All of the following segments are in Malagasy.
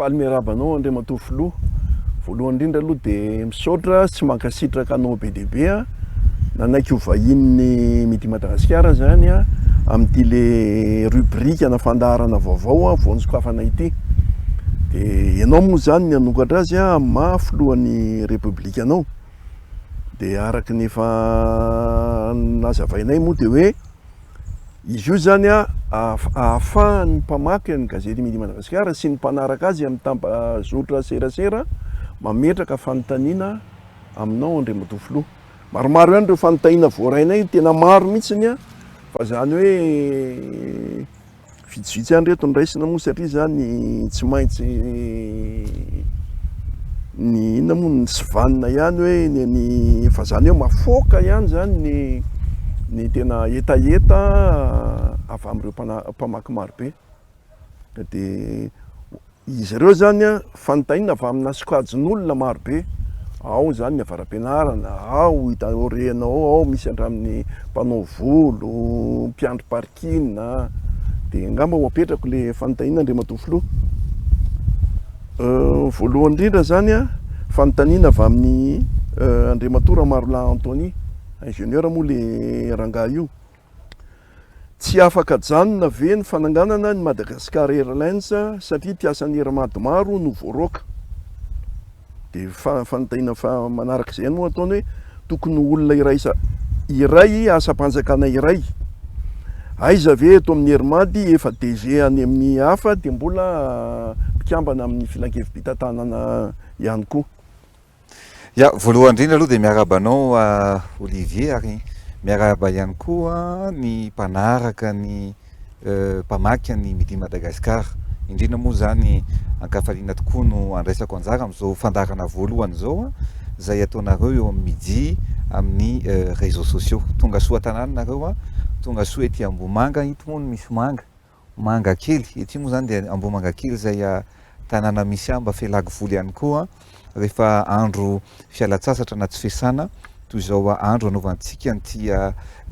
faly miarabanao Andriamatoa Filoha. Voalohany indrindra aloha dia misaotra tsy mankasitraka anao be dia be a. Nanaiky ho vahiny midi Madagasikara zany a amin'ity le rubrique na fandaharana vaovao a voanjokafana ity. Dia ianao moa zany nanokatra azy a maha filohan'ny Repoblika anao. Dia araky ny efa nazavainay moa dia hoe izy io zany a ahafahan'ny mpamaky ny gazety midi Madagasikara sy ny mpanaraka azy amin'ny tambazotra serasera mametraka fanontaniana aminao Andriamatoa Filoha. Maromaro ihany ireo fanontaniana voarainay tena maro mihitsiny a, fa zany hoe vitsivitsy ihany reto niraisina moa satria zany tsy maintsy ny inona moa ny sy vanina ihany hoe ny fa zany hoe mafoaka ihany zany ny tena etaeta avy amin'ireo mpamaky marobe. Dia izy ireo zany a fanontaniana avy amina sokajin'olona marobe, ao zany ny avaram-pianarana, ao hitaorenao, ao misy andramin'ny mpanao volo, mpiandry parkina. Dia angamba ho apetrako le fanontaniana Andriamatoa Filoha. Voalohany indrindra zany a fanontaniana avy amin'ny Andriamatoa Ramarola Anthony, ingénieur moa le rangahy io. Tsy afaka janona ve ny fananganana ny Madagascar Airlines satria mpiasan'ny era-mady maro no voaroaka. Dia fanontaniana manaraka izay moa ataony hoe tokony olona iray asa-panjakana iray. Aiza ve eto amin'ny Erimady efa DG any amin'ny hafa dia mbola mpikambana amin'ny filan-kevim-pitantanana ihany koa. Ya, voalohany indrindra aloha dia miarabanao Olivier ary miaraba ihany koa ny mpanaraka ny mpamaky ny midi Madagasikara. Indrindra moa zany ankafaliana tokoa no andraisako anjara amin'izao fandarana voalohany zao izay ataonareo eo amin'ny midi amin'ny réseaux sociaux. Tonga soa tanànanareo tonga soa ety Ambomanga, ito moa no misy manga kely. Ety moa zany dia Ambomanga kely izay tanàna misy mba fialago voly ihany koa rehefa andro fialatsasatra na tsy fiasana toy izao andro anaovantsika ny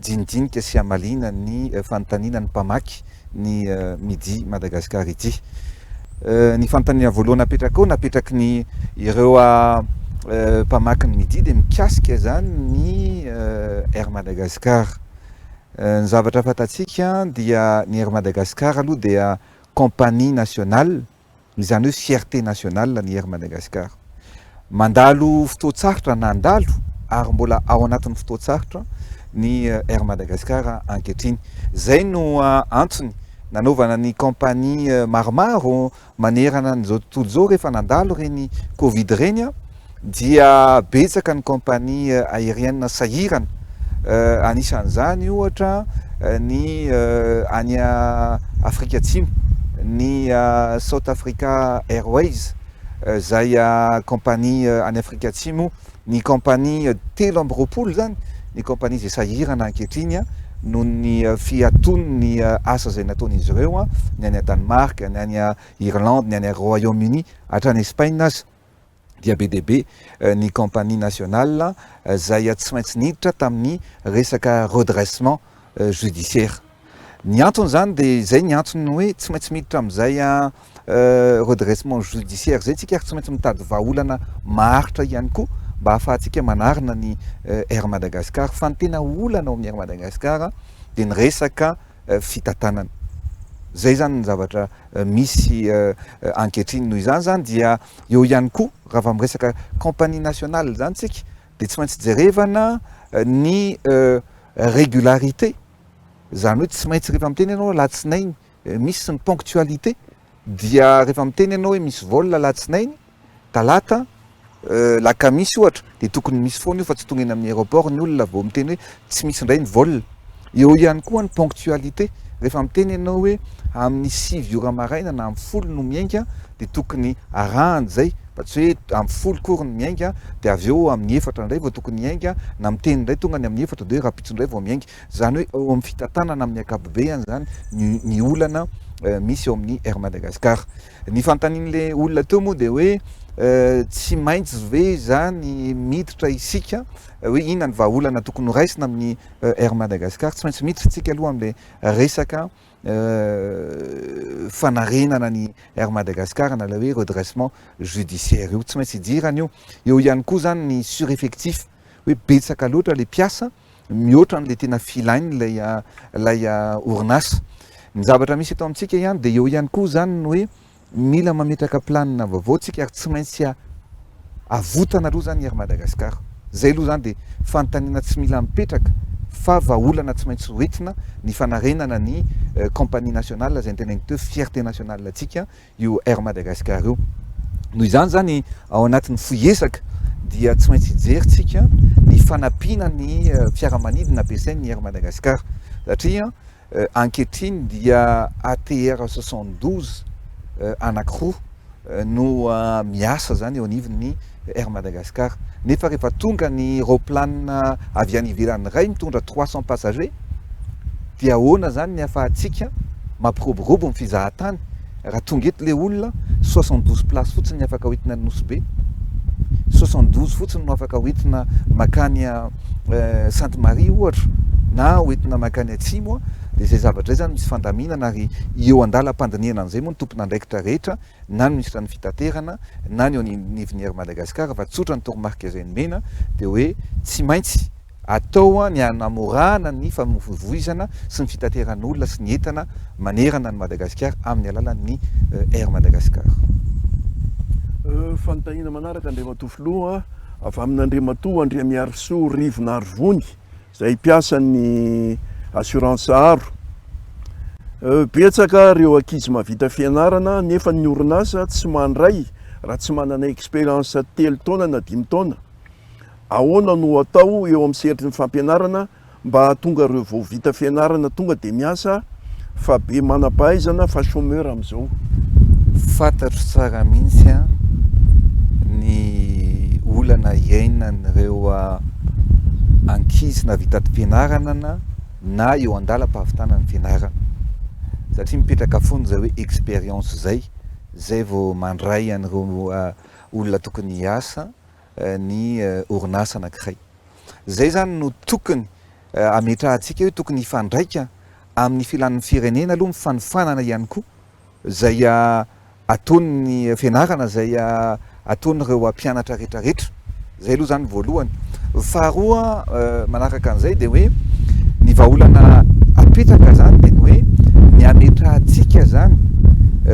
jinijinika sy hamalina ny fanontaniana ny mpamaky ny midi Madagasikara ity. Ny fanontaniana voalohany napetraky ny ireo mpamaky ny midi dia mikasika zany ny Air Madagascar. Ny zavatra fantatsika dia ny Air Madagascar aloha dia compagnie nationale, izany hoe fierté nationale ny Air Madagascar. Mandalo fotoan-tsarotra nandalo ary mbola ao anatin'ny fotoan-tsarotra ny Air Madagascar ankehitriny. Zay no antony nanaovana ny compagnie maromaro manerana n'izao tontolo izao rehefa nandalo reny Covid reny dia betsaka ny compagnie aérienne sahirana. Anisan'izany ohatra ny any Afrika Atsimo, ny South Africa Airways zay compagnie any Afrika Atsimo, ny compagnie telo amby roapolo zany ny compagnie izay sahirana ankehitriny noho ny fiaton'ny asa izay nataon'izy ireo ny any Danemark, ny any Irlande, ny any Royaume-Uni hatrany Espagne azy. Dia be dia be ny compagnie nationale izay tsy maintsy niditra tamin'ny resaka redressement judiciaire. Ny antony zany dia izay ny antony hoe tsy maintsy miditra amin'izay redressement judiciaire zay tsika tsy maintsy mitady vahaolana maharitra ihany koa mba ahafahantsika manarina ny Air Madagascar. Fa ny tena olana ao amin'ny Air Madagascar dia ny resaka fitantanana. Zay zany ny zavatra misy ankehitriny. Noho izany zany dia eo ihany koa raha va miresaka compagnie nationale zany tsika dia tsy maintsy jerevana ny régularité, zany hoe tsy maintsy rehefa miteny ianao alatsinainy misy ny ponctualité. Dia rehefa miteny ianao hoe misy vol alatsinainy, talata, lakamisy ohatra dia tokony misy foana io fa tsy tonga eny amin'ny aéroport ny olona vao miteny hoe tsy misy indray ny vol. Eo ihany koa ny ponctualité. Rehefa miteny ianao hoe amin'ny 6 ora maraina na amin'ny 10 no miainga dia tokony arahany zay, fa tsy hoe amin'ny 10 kory no miainga dia avy eo amin'ny 4 indray vao tokony miainga, na miteny indray tonga ny amin'ny 4 dia rapitso indray vao miainga. Zany hoe eo amin'ny fitantanana amin'ny ankapobeny zany ny olana misy eo amin'ny Air Madagascar. Ny fanontanian'le olona teo moa dia hoe tsy maintsy ve zany miditra isika hoe inona ny vahaolana tokony raisina amin'ny Air Madagascar, tsy maintsy miditra tsika aloha am'le resaka fanarenana ny Air Madagascar na le hoe redressement judiciaire io, tsy maintsy idirana io. Eo ihany koa zany ny sureffectif, hoe betsaka loatra le mpiasa mihoatra n'le tena filainy lay orinasa. Ny zavatra misy eto amintsika ihany de eo ihany koa zany ny hoe mila mametraka planina vaovao tsika ary tsy maintsy avotana aloha zany Air Madagascar. Zay aloha zany de fanontaniana tsy mila mipetraka fa vahaolana tsy maintsy hoentina ny fanarenana ny compagnie nationale zay tena teo fierté nationale atsika io Air Madagascar io. Noho izany zany ao anatin'ny fiesaka dia tsy maintsy hijeritsika ny fanampiana ny fiaramanidina ampiasain'ny Air Madagascar satria ankehitriny dia ATR 72 anankiroa no miasa zany eo anivon'ny Air Madagascar. Nefa rehefa tonga ny roplanina avy any ivelan'ny ray mitondra 300 passagers dia ahoana zany ny ahafahantsika mampiroborobo amin'ny fizahatany raha tonga eto le olona 72 place fotsiny ny afaka hoentina Nosy Be, 72 fotsiny no afaka hoentina makany Sainte Marie ohatra na hoentina makany Atsimo, de zay zavatra zay zany misy fandaminana ary eo andalam-pandinihana an'izay moa ny tompon'andraikitra rehetra na ny ministra ny fitaterana na ny eo anivon'ny Air Madagascar fa tsotra ny toromarika izay nomena de hoe tsy maintsy atao ny hanamorana ny famoivoizana sy ny fitateran'olona sy ny entana manerana ny Madagascar amin'ny alalan'ny Air Madagascar. Fanontaniana manaraka Andriamatoa Filoha avy amin'Andriamatoa Andriamiarisoa Rivona Arivony zay mpiasa ny assurance aro. Betsaka reo ankizy mahavita fianarana nefa ny orinasa tsy mandray raha tsy manana expérience 3 taona na 5 taona. Ahoana no atao eo amin'ny sehatry ny fampianarana mba hahatonga reo vao vita fianarana tonga de miasa fa be manam-pahaizana fa chômeur am'izao? Fantatro tsara mihitsy ny olana iainan'ireo ankizy navita fianarana na eo andalam-pahavitana ny fianarana satria mipetraka foana zay hoe expérience zay vao mandray an'ireo olona tokony hiasa ny orinasa anankiray. Zay zany no tokony ametrahantsika hoe tokony hifandraika amin'ny filan'ny firenena aloha mifanofanana ihany koa zay ataon'ny fianarana zay ataon'ireo mpianatra rehetrarehetra. Zay aloha zany voalohany. Faharoa manaraka an'izay de hoe ny vahaolana apetraka zany de hoe ny ametrahantsika zany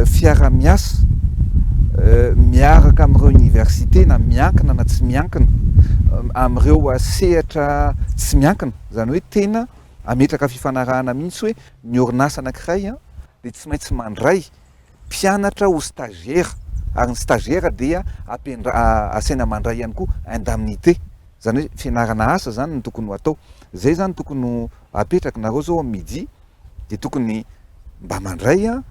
fiara-miasa miaraka amin'ireo université na miankina na tsy miankina amin'ireo sehatra tsy miankina, zany hoe tena ametraka fifanarahana mihitsy hoe ny orinasa anankiray de tsy maintsy mandray mpianatra ho stagiaire ary ny stagiaire dia asaina mandray ihany koa indemnité, zany hoe fianarana asa zany no tokony ho atao. Zay zany tokony ho apetraka nareo zao amin'ny midi de tokony mba mandray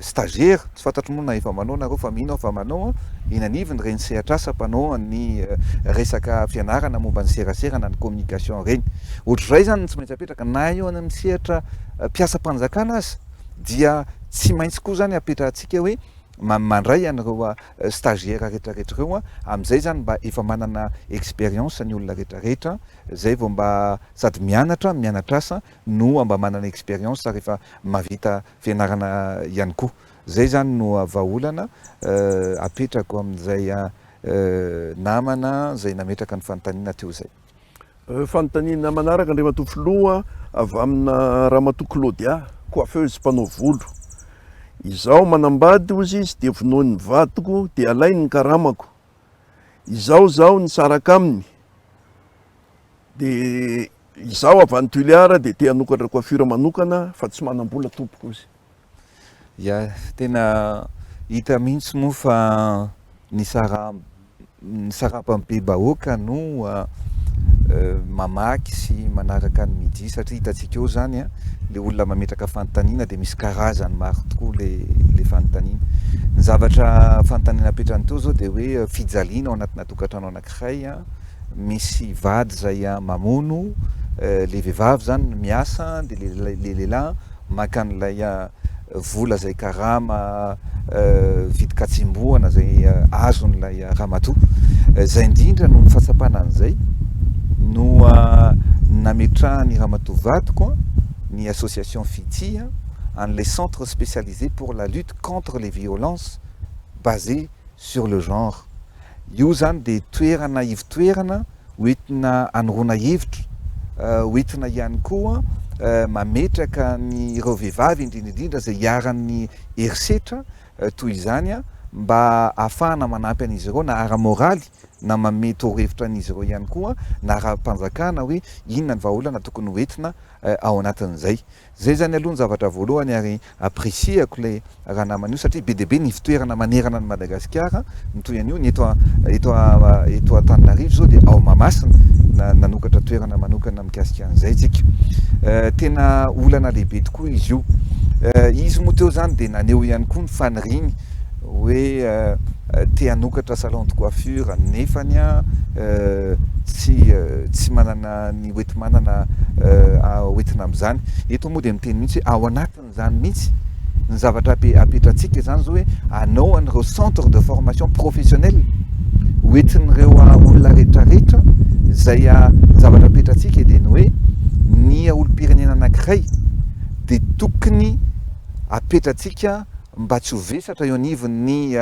stagiaire, tsy fantatro moa na efa manao nareo fa mino fa manao eny anivony reny sehatra asa mpanao ny resaka fianarana momba ny serasera na ny communication reny. Ohatr'izay zany tsy maintsy apetraka na eo any amin'ny sehatra mpiasam-panjakana azy dia tsy maintsy koa zany apetrahantsika hoe mandray an'ireo stagiaire rehetrarehetra ireo amin'izay zany mba efa manana expérience ny olona rehetrarehetra, zay vao mba sady mianatra asa no mba manana expérience rehefa mahavita fianarana ihany koa. Zay zany no vahaolana apetrako amin'izay namana zay nametraka ny fanontaniana teo zay. Fanontaniana manaraka Andriamatoa Filoha avy amina Ramatoa Claudia, coiffeuse mpanao volo. Izaho manambady ozy izy de vonoiny vadiko de alainy ny karamako. Izaho ny saraka aminy. De izaho avy any Tuiliara de te hanokatra coiffure manokana fa tsy manam-bola tompoko izy. Ya, tena hita mihitsy moa fa ny sarapam-be bahoaka no mamaky sy manaraka ny midi satria hitantsika eo zany le olona mametraka fanontaniana de misy karazany maro tokoa le fanontaniana. Ny zavatra fanontaniana apetrany teo zao de hoe fijaliana ao anatina tokantrano anankiray misy vady zay mamono le vehivavy zany miasa de le lehilahy maka an'ilay vola zay karama vity katsimboana zay azon'ilay ramatoa. Zay indrindra no fahatsapana an'izay no nametrahany ramatoa vato ni association FITI les centres spécialisés pour la lutte contre les violences basées sur le genre. Io zany de toerana ivitoerana hoentina anoroana hevitra, hoentina ihany koa mametraka ny ireo vehivavy indrindraindrindra zay hiaran'ny herisetra toy izany mba ahafahana manampy an'izy ireo na ara-moraly na mame torohevitra an'izy ireo ihany koa na ara-panjakana hoe inona ny vahaolana tokony hoentina ao anatin'izay. Zay zany aloha ny zavatra voalohany ary appréciako le raha naman'io satria be dia be ny fitoerana manerana ny Madagasikara toy an'io ny eto Antananarivo zao dia ao Mahamasina nanokatra toerana manokana mikasika an'izay tsika. Tena olana lehibe tokoa izy io. Izy moa teo zany dia naneho ihany koa ny faniriny hoe te hanokatra salon de coiffure nefany tsy manana ny hoeti manana hoetina amin'izany. Eto moa dia miteny mihitsy hoe ao anatin'izany mihitsy ny zavatra apetratsika zany zao hoe anao an'ireo centre de formation professionnelle hoetin'ireo olona rehetrarehetra zay zavatra apetratsika dia ny hoe ny olom-pirenena anankiray dia tokony apetratsika mba tsy ho vesatra eo anivon'ny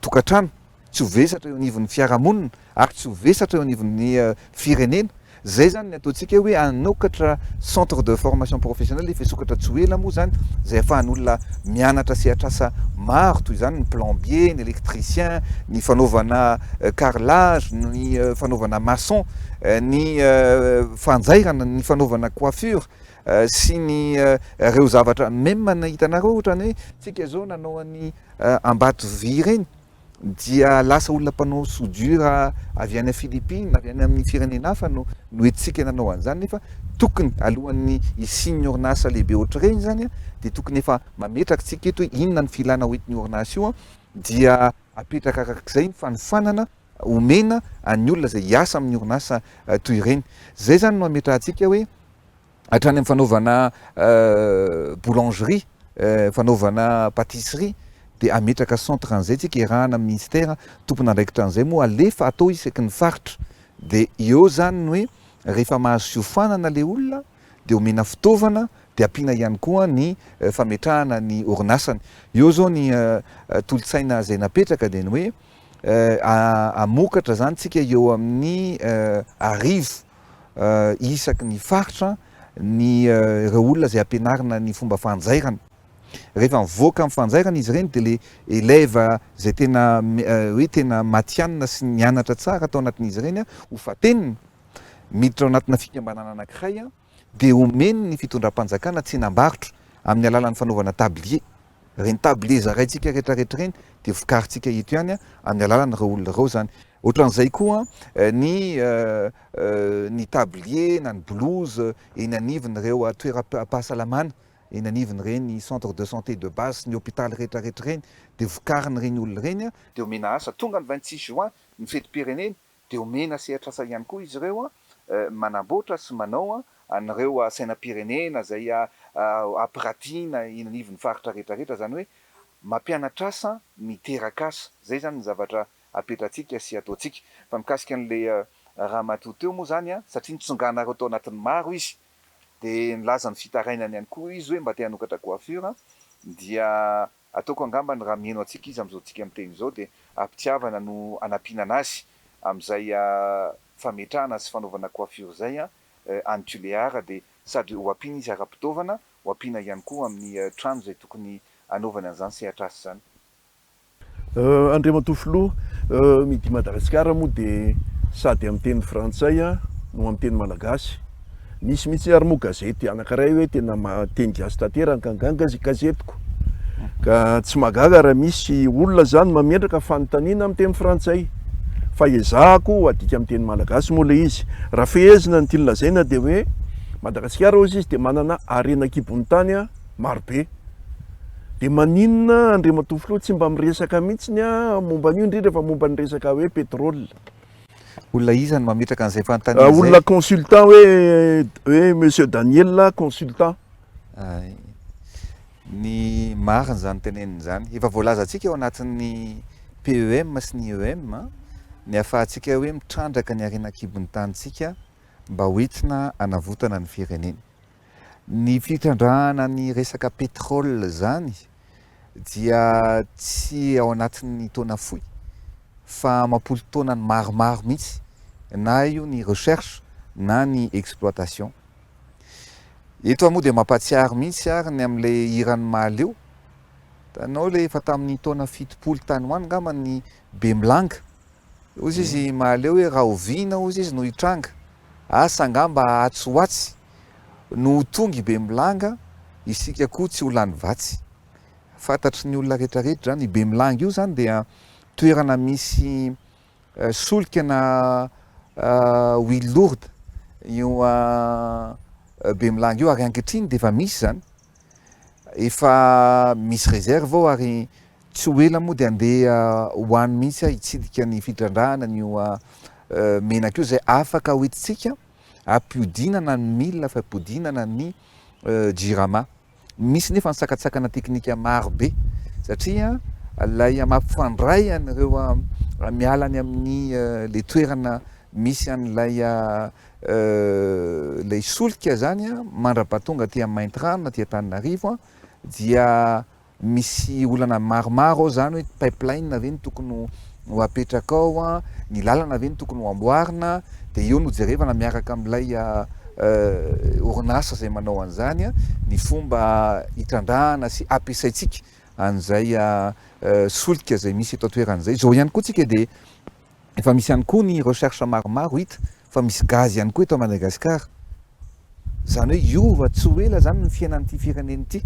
tokantrano, tsy ho vesatra eo anivon'ny fiarahamonina ary tsy ho vesatra eo anivon'ny firenena. Zay zany ny ataontsika hoe anokatra centre de formation professionnelle efa sokatra tsy ho ela moa zany zay ahafahan'olona mianatra sehatr'asa maro toy izany ny plombier, ny électricien, ny fanaovana carrelage, ny fanaovana maçon, ny fanjairana, ny fanaovana coiffure sy ny reo zavatra même na hitanareo ohatrany hoe tsika zao nanao any Ambatovy ireny dia lasa olona mpanao soudure avy any Philippines avy any amin'ny firenena hafa no entsika nanao an'izany nefa tokony alohan'ny isiany orinasa lehibe ohatr'ireny zany dia tokony efa mametraka tsika eto hoe inona ny filana hoentin'ny orinasa io dia apetraka arak'izay ny fanofanana omena any olona zay hiasa amin'ny orinasa toy ireny. Zay zany no ametrahantsika hoe hatrany amin'ny fanaovana boulangerie, fanaovana pâtisserie dia ametraka centre an'izay tsika iarahana amin'ny ministère tompon'andraikitra an'izay moa alefa atao isaky ny faritra. Dia eo zany ny hoe rehefa mahazo fiofanana le olona dia omena fitaovana dia ampiana ihany koa ny fametrahana ny orinasany. Eo zao ny tolotsaina zay napetraka dia ny hoe amokatra zany tsika eo amin'ny arivo isaky ny faritra ny ireo olona zay ampianarina ny fomba fanjairana. Rehefa mivoaka amin'ny fanjairana izy ireny dia le élève zay tena hoe tena matianina sy nianatra tsara atao anatin'izy ireny ho fateniny miditra ao anatina fikambanana anankiray dia omeny ny fitondram-panjakana tsy nambarotra amin'ny alalan'ny fanaovana tablier. Reny tablier zaraintsika rehetrarehetra ireny dia vokarintsika eto ihany amin'ny alalan'ireo olona ireo zany. Ohatran'izay koa ny tablier na ny blouse eny anivon'ireo toeram-pahasalamana eny anivon'ireny centre de santé de base ny hôpitaly rehetrarehetra ireny dia vokarin'ireny olona ireny dia omena asa tonga ny 26 juin ny fetim-pirenena dia omena sehatr'asa ihany koa izy ireo manamboatra sy manao an'ireo sainam-pirenena zay ampiratiana eny anivon'ny faritra rehetrarehetra zany hoe mampianatra asa miteraka asa. Zay zany ny zavatra apetratsika sy ataontsika. Fa mikasika an'le ramatoa teo moa zany satria nitsonganareo tao anatin'ny maro izy dia nilaza ny fitarainany ihany koa izy hoe mba te hanokatra coiffure dia ataoko angambany raha mihaino antsika izy amin'izao tsika miteny izao dia ampitiavana no anampiana anazy amin'izay fametrahana sy fanaovana coiffure zay any Tulear dia sady ho ampiana izy ara-pitaovana ho ampiana ihany koa amin'ny trano zay tokony anaovana an'izany sehatr'asa zany. Andriamatoa Filoha, midi Madagasikara moa dia sady amin'ny teny frantsay no amin'ny teny malagasy. Misy mihitsy ary moa gazety anankiray hoe tena teny gasy tanteraka anganga zy gazetiko ka tsy magaga raha misy olona zany mametraka fanontaniana amin'ny teny frantsay fa ezahako adika amin'ny teny malagasy moa le izy. Raha fehezina ny tiany lazaina dia hoe Madagasikara ozy izy dia manana harena kibony tany marobe. Dia maninona Andriamatoa Filoha tsy mba miresaka mihitsy momba an'io indrindra fa momba ny resaka hoe pétrole. Olona iza no mametraka an'izay fanontaniana zay? Olona consultant hoe monsieur Daniel consultant. ny mariny zany teneniny zany efa voalaza antsika eo anatin'ny PEM sy ny EM ny ahafahantsika hoe mitrandraka ny arenakibon'ny tanyntsika mba hoentina anavotana ny firenena. Ny fitrandrahana ny resaka pétrole zany dia tsy ao anatin'ny taona fohy fa mampolo taonany maromaro mihitsy, na io ny recherche na ny exploitation. Eto moa dia mampatsiaro mihitsy ary ny amin'ilay hirany maleo, tanao le efa tamin'ny taona 70 tany ho any ngamba ny Bemlanga, ozy izy maleo hoe raha oviana ozy izy no hitranga, asa ngamba atsoatsy no tonga Bemlanga, isika koa tsy ho lany vatsy. Fantatry ny olona rehetrarehetra zany, Bemlanga io zany dia toerana misy solika na huile lourde io Bemlanga io, ary ankehitriny dia efa misy zany, efa misy réserve ao ary tsy ho ela moa dia andeha hoany mihitsy hitsidika ny fitrandrahana n'io menaka io zay afaka hoentintsika ampiodinana ny milina fa ampiodinana ny jirama. Misy nefa nisakatsakana teknika maro be satria lay mampifandray an'ireo mialany amin'ny le toerana misy an'ilay lay solika zany mandra-pahatonga aty amin'ny Maintirano na aty Antananarivo dia misy olana maromaro ao zany hoe pipeline ve ny tokony ho apetraka ao, ny lalana ve ny tokony ho amboarina, dia eo no jerevana miaraka amin'ilay orinasa zay manao an'izany ny fomba hitrandrahana sy ampiasaitsika an'izay solika zay misy eto toeran'izay. Zao ihany koa tsika dia efa misy ihany koa ny recherche maromaro hita fa misy gaz ihany koa eto Madagasikara, zany hoe iova tsy ho ela zany ny fiainan'ity firenena ity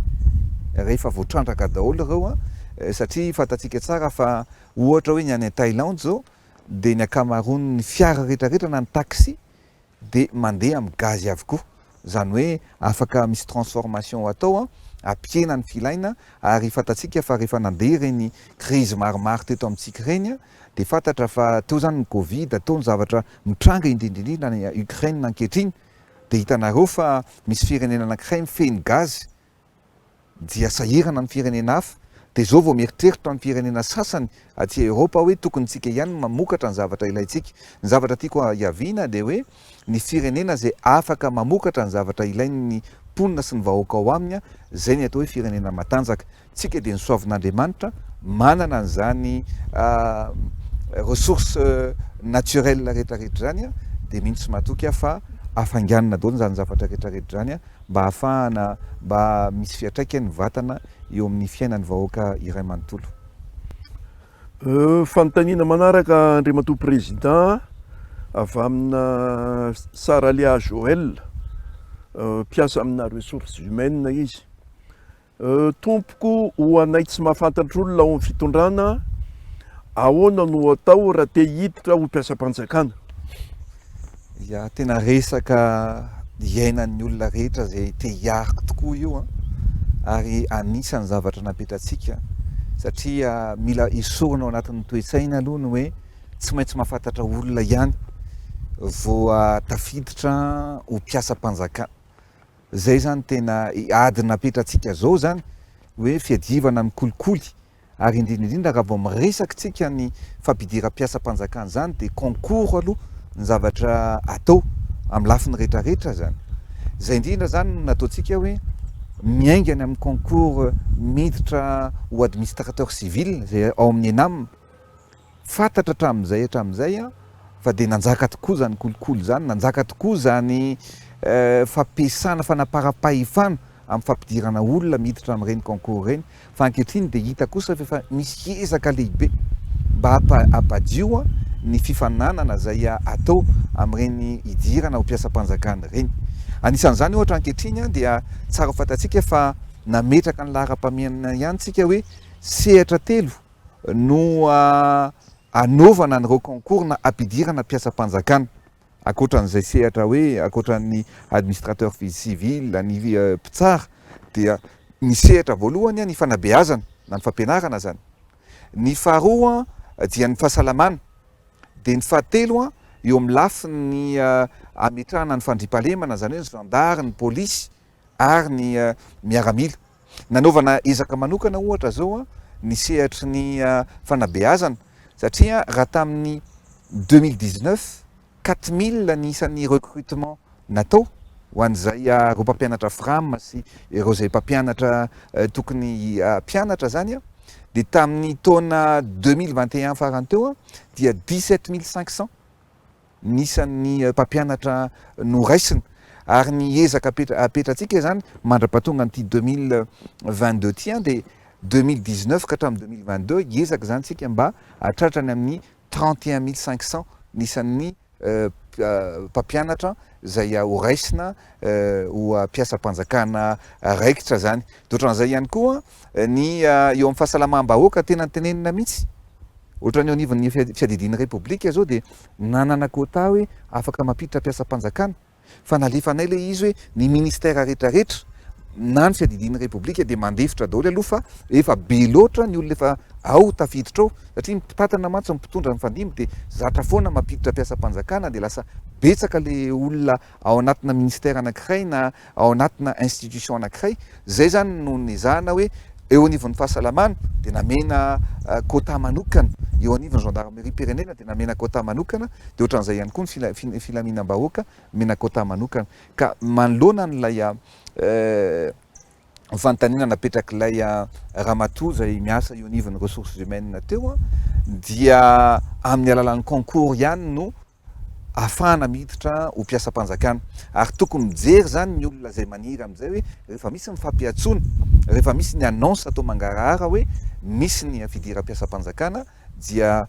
rehefa voatrandraka daholo ireo satria fantatsika tsara fa ohatra hoe ny any Thaïlande zao dia ny ankamaroan'ny fiara rehetrarehetra na ny taxi dia mandeha amin'ny gazy avokoa, zany hoe afaka misy transformation atao ampiena ny filaina. Ary fantatsika fa rehefa nandeha reny crise maromaro teto amintsika reny dia fantatra fa teo zany ny Covid, atao ny zavatra mitranga indrindrindrindra ny Ukraine ankehitriny, dia hitanareo fa misy firenena anankiray mifeny gazy dia sahirana ny firenena hafa, dia zao vao mieritreritra ny firenena sasany aty Europa hoe tokony tsika ihany mamokatra ny zavatra ilaitsika. Ny zavatra tiako hiaviana dia hoe ny firenena zay afaka mamokatra ny zavatra ilain'ny mponina sy ny vahoaka ao aminy, zay ny atao hoe firenena matanjaka. Tsika dia ny soavin'Andriamanitra manana an'izany ressource naturelle rehetrarehetra zany dia mintsy matoky fa afanganana daholo zany zavatra rehetrarehetra zany mba ahafahana mba misy fiatraikany vatana eo amin'ny fiainan'ny vahoaka iray manontolo. Fanontaniana manaraka Andriamatoa Président avy amina Saralia Joël, mpiasa amina ressources humaines izy. Tompoko ho anay tsy mahafantatra olona ao amin'ny fitondrana, ahoana no atao raha te hiditra ho mpiasam-panjakana? Ya, tena resaka iainan'ny olona rehetra zay te hiariko tokoa io ary anisan'ny zavatra napetratsika satria mila esorina ao anatin'ny toe-tsaina aloha ny hoe tsy maintsy mahafantatra olona ihany vao tafiditra ho mpiasam-panjakana. Zay zany tena ady napetratsika zao zany hoe fiadivana mikolikoly, ary indrindrindrindra raha vao miresaka tsika ny fampidiram-piasam-panjakana zany dia concours aloha ny zavatra atao amin'ny lafiny rehetrarehetra zany. Zay indrindra zany nataontsika hoe miaingany amin'ny concours miditra ho administrateur civil zay ao amin'ny ENAM, fantatra hatramin'izay fa dia nanjaka tokoa zany kolikoly zany, nanjaka tokoa zany fampiasana fanaparam-pahefana amin'ny fampidirana olona miditra amin'ireny concours reny. Fa ankehitriny dia hita kosa fa misy ezaka lehibe mba hampadio ny fifananana zay atao amin'ireny hidirana ho mpiasam-panjakana reny. Anisan'izany ohatra ankehitriny dia tsara fantatsika fa nametraka ny laharam-pahamehana ihany tsika hoe sehatra telo no anaovana an'ireo concours na ampidirana mpiasam-panjakana, akoatran'izay sehatra hoe akoatran'ny administrateur civil, ny mpitsara, dia ny sehatra voalohany ny fanabeazana na ny fampianarana zany, ny faharoa dia ny fahasalamana, dia ny fahatelo eo amin'ny lafiny ametrahana ny fandriampahalemana, zany hoe ny gendarme, ny polisy ary ny miaramila. nanaovana ezaka manokana ohatra zao a ny sehatry ny fanabeazana satria raha tamin'ny 2019 4000 ny isan'ny recrutement natao ho an'izay reo mpampianatra frame sy ireo zay mpampianatra tokony mpianatra zany a dia tamin'ny taona 2021 farany teo a dia 17 500 nisan'ny mpampianatra no raisina ary ny ezaka apetratsika zany mandra-pahatonga n'ity 2022 ty a dia 2019 ka hatramin'ny 2022 ezaka zany tsika mba hatratrany amin'ny 31 500 nisan'ny mpampianatra zay ho raisina ho mpiasa-panjakana raikitra zany de ohatran'izay ihany koa ny eo amin'ny fahasalamam-bahoaka tena tenenina mihitsy ohatran'ny eo anivon'ny fiadidiny repoblika zao dia nanana quota hoe afaka mampiditra mpiasa-panjakana fa nalefanay le izy hoe ny ministère rehetrarehetra na ny fiadidiny repoblika dia mandefitra daholo aloha fa efa be loatra ny olona efa ao tafiditra ao satria mpitantana mantsy mipitondra ny fandimy dia zatra foana mampiditra mpiasa-panjakana dia lasa betsaka le olona ao anatina ministère anankiray na ao anatina institution anankiray zay zany no nezahana hoe eo anivon'ny fahasalamana dia namena quota manokana eo anivon'ny gendarmerie pirenena dia namena quota manokana dia ohatran'izay ihany koa ny filaminam-bahoaka mena quota manokana ka manoloana n'lay fanontaniana napetrak'ilay ramatoa zay miasa eo anivon'ny ressources humaines teo a dia amin'ny alalan'ny concours ihany no ahafahana miditra ho mpiasa-panjakana ary tokony mijery zany ny olona zay maniry am'izay hoe rehefa misy ny fampiatsona rehefa misy ny annonce atao mangarahara hoe misy ny fidira mpiasa-panjakana dia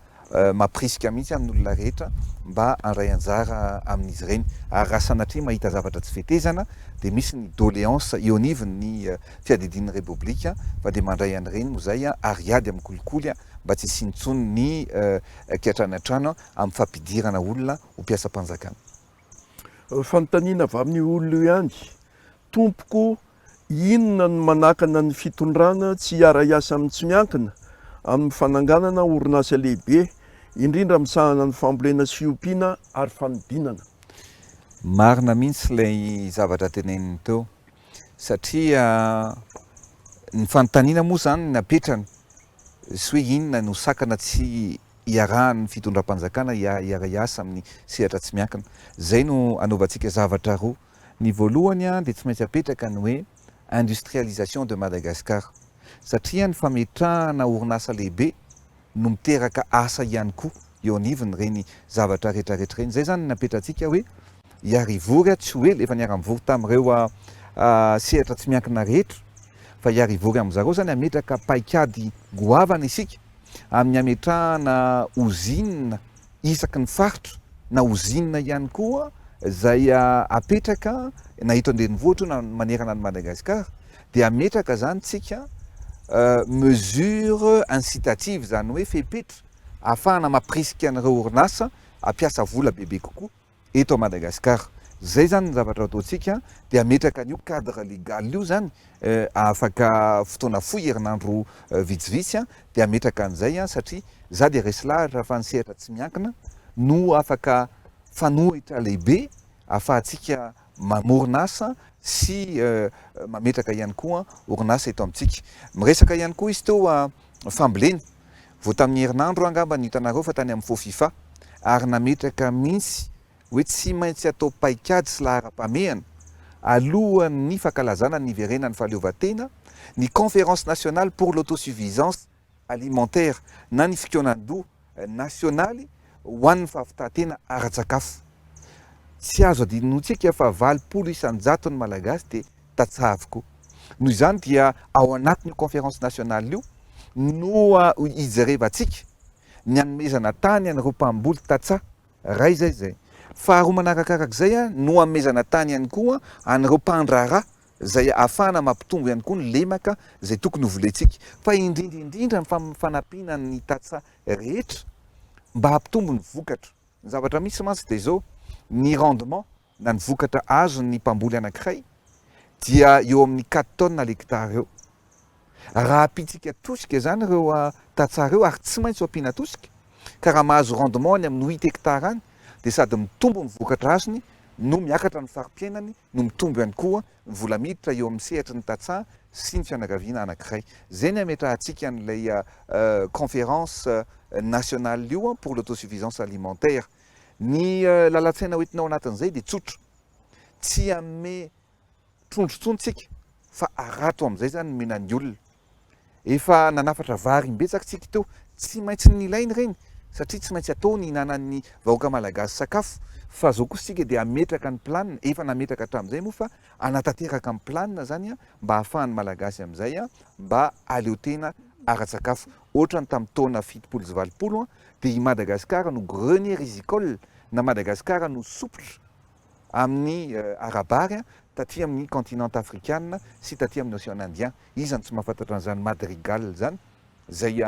maprisika mihitsy amin'ny olona rehetra mba handray anjara amin'izy ireny ary raha sanatria mahita zavatra tsy fetezana dia misy ny doléance eo anivon'ny fiadidiny repoblika fa dia mandray an'ireny moa zay ary ady amin'ny kolikoly mba tsy sinitsony ny ankiatrany an-trano amin'ny fampidirana olona ho mpiasa-panjakana. Fanontaniana avy amin'ny olona ihany tompoko inona no manakana ny fitondrana tsy hiara-iasa amin'ny tsy miankina amin'ny fananganana orinasa lehibe indrindra misahana ny fambolena sy fiompiana ary fanodinana. Marina mihitsy ilay zavatra teneniny teo satria ny fanontaniana moa zany napetrany sy hoe inona no sakana tsy hiarahan'ny fitondram-panjakana hiara-iasa amin'ny sehatra tsy miankina zay no anaovantsika zavatra roa ny voalohany dia tsy maintsy apetraka ny hoe industrialisation de Madagascar satria ny fametrahana orinasa lehibe no miteraka asa ihany koa eo anivony reny zavatra rehetrarehetra reny zay zany napetratsika hoe hiarivory tsy hoe efa niara-mivory tamin'ireo sehatra tsy miankina rehetra fa hiarivory amin'izareo zany ametraka paikady goavana isika amin'ny ametrahana ozinina isaky ny faritra na ozinina ihany koa zay apetraka na eto andrenivohitra na manerana ny Madagasikara dia ametraka zany tsika mesure incitative zany hoe fepetra ahafahana maprisika an'ireo orinasa ampiasa vola bebe kokoa eto a Madagasikara zay zany ny zavatra ataontsika dia ametraka an'io cadre légal io zany afaka fotoana fohy herinandro vitsivitsy dia ametraka an'izay satria za dia resy lahatra fa ny sehatra tsy miankina no afaka fanohitra lehibe ahafahantsika mamorinasa sy mametraka ihany koa orinasa eto amintsika miresaka ihany koa izy teo famboleny vao tamin'ny herinandro angamba ny hitanareo fa tany amin'ny FOFIFA ary nametraka mihitsy hoe tsy maintsy atao paikady sy lahara-pamehana alohan'ny fankalazana ny iverenany fahaleovantena ny conférence nationale pour l'autosuffisance alimentaire na ny fikonan-doha nasionaly ho an'ny fahavitantena ara-tsakafo tsy azo adinotsika fa 80 isan-jato ny malagasy dia tatsavoko noho izany dia ao anatin'io conférence nationale io no ijerevantsika ny anomezana tany an'ireo mpamboly tatsa ray zay faharoa manarakarak'izay no amezana tany ihany koa an'ireo mpandraharaha zay ahafahana mampitombo ihany koa ny lemaka zay tokony ho volentsika fa indrindraindrindra ny fanampiana ny tatsa rehetra mba hampitombo ny vokatra ny zavatra misy mantsy dia zao ny rendement na ny vokatra azo ny mpamboly anankiray dia eo amin'ny 4 tonnes na l'hectare eo raha ampitsika tosika zany ireo tatsara eo ary tsy maintsy ho ampiana tosika ka raha mahazo rendement ny amin'ny 8 hectare any dia sady mitombo ny vokatra azony no miakatra ny farim-piainany no mitombo ihany koa ny vola miditra eo amin'ny sehatry ny tatsa sy ny fianakaviana anankiray. Zay ny ametrahantsika an'ilay conférence nationale io pour l'autosuffisance alimentaire. Ny lalan-tsaina hoentinao anatin'izay dia tsotra, tsy ame trondrotsontsika fa arato amin'izay zany mihinan'ny olona. Efa nanafatra vary mbetsaka tsika teo, tsy maintsy nilainy reny satria tsy maintsy atao ny hinanan'ny vahoaka malagasy sakafo. Fa zao kosa sika dia ametraka ny planina, efa nametraka hatramin'izay moa fa anatanteraka ny planina zany mba hahafahan'ny malagasy amin'izay mba aleo tena ara-tsakafo. Ohatra ny tamin'ny taona 70 sy 80 dia i Madagasikara no grenier rizicole na Madagasikara no sopotra amin'ny arabary taty amin'ny continent africaine sy taty amin'ny océan Indien. Izy tsy mahafantatra an'izany madrigal zany zay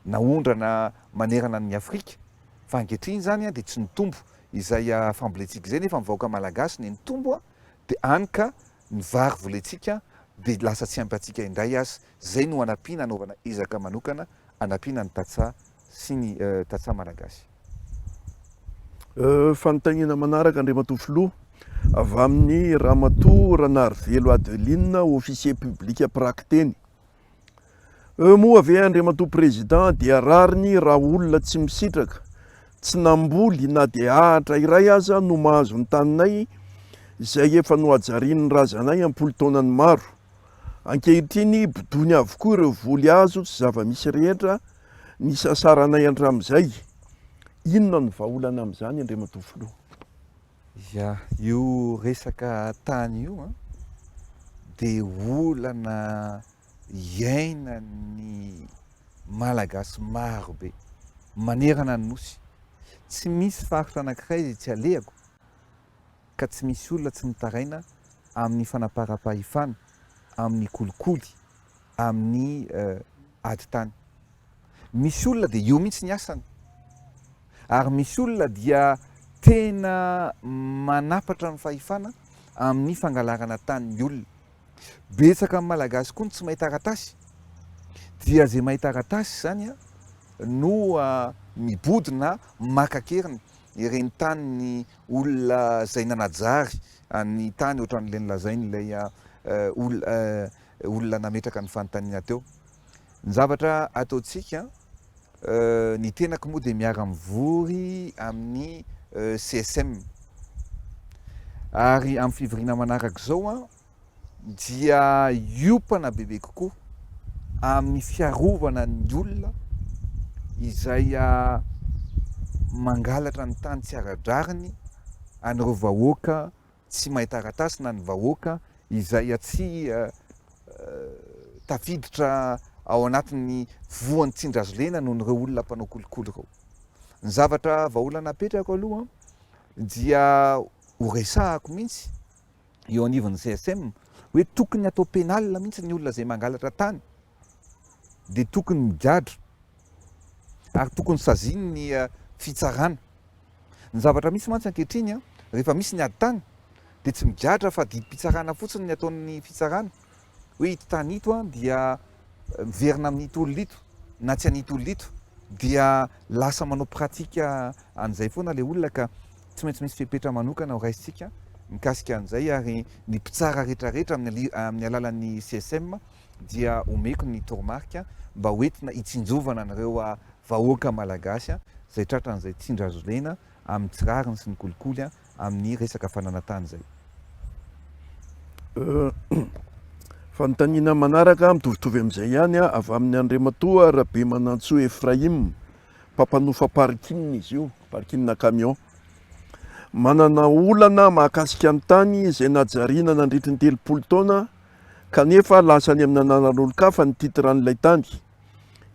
naondrana manerana ny Afrika, fa ankehitriny zany dia tsy nitombo izay famboletsika izay, nefa mivahoaka malagasy ny nitombo dia any ka ny vary voletsika dia lasa tsy ampy antsika indray azy. Zay no anampiana anaovana ezaka manokana anampiana ny tantsaha sy ny tantsaha malagasy. Fanontaniana manaraka Andriamatoa Filoha avy amin'ny Ramatoa Ranarivelo Adeline, officier public prakteny. Moa ave Andriamatoa Président dia rariny raha olona tsy misitraka, tsy namboly na dia ahatra iray aza no mahazo ny taninay izay efa nohajarin'ny razanay ampolo taonany maro. Ankehitriny bodony avokoa ireo voly azo tsy zava-misy rehetra ny sasaranay hatramin'izay. Inona ny vahaolana amin'izany Andriamatoa Filoha? Ya, io resaka tany io dia olana iaina ny malagasy maro be manerana ny nosy. Tsy misy faritra anankiray izay tsy alehako ka tsy misy olona tsy mitaraina amin'ny fanaparam-pahefana, amin'ny kolikoly, amin'ny ady tany. Misy olona dia io mihitsy ny asany, ary misy olona dia tena manapatra ny fahefana amin'ny fangalarana tany ny olona. Betsaka amin'ny malagasy koa ny tsy mahita taratasy, dia zay mahita taratasy zany no mibodina makakeriny ireny tany ny olona zay nanajary ny tany ohatran'ilay nilazain'ilay olona nametraka ny fanontaniana teo. Ny zavatra ataontsika ny tenako moa dia miara-mivory amin'ny CSM, ary amin'ny fivoriana manaraka izao dia hiopana bebe kokoa amin'ny fiarovana ny olona izay mangalatra ny tany tsy ara-drariny, an'ireo vahoaka tsy mahita taratasy na ny vahoaka izay tsy tafiditra ao anatin'ny voan'ny Tsindrazo-lena noho n'ireo olona mpanao kolikoly ireo. Ny zavatra vahaolana apetrako aloha dia horesahako mihitsy eo anivon'ny CSM hoe tokony atao pénal mihitsy ny olona zay mangalatra tany, dia tokony migadra ary tokony saziny ny fitsarana. Ny zavatra misy mantsy ankehitriny rehefa misy ny ady tany dia tsy migadra fa didim-pitsarana fotsiny ny ataon'ny fitsarana, hoe ito tany ito dia miverina amin'ito olona ito na tsy an'ito olona ito, dia lasa manao pratika an'izay foana ilay olona ka tsy maintsy misy fepetra manokana ho raisitsika mikasika an'izay. Ary ny mpitsara rehetrarehetra amin'ny alalan'ny CSM dia omeko ny toromarika mba hoentina hitsinjovana an'ireo vahoaka malagasy zay tratran'izay Tsindrazo-lena amin'ny tsirariny sy ny kolikoly amin'ny resaka fananantany zay. Fanontaniana manaraka mitovitovy amin'izay ihany avy amin'ny Andriamatoa Rabemanantsoa Efraim, mpampanofa parking izy io, parking camion. Manana olana mahakasika ny tany izay najariana nandritra ny 30 taona kanefa lasa ny amin'ny ananan'olo-kafa ny titran'ilay tany.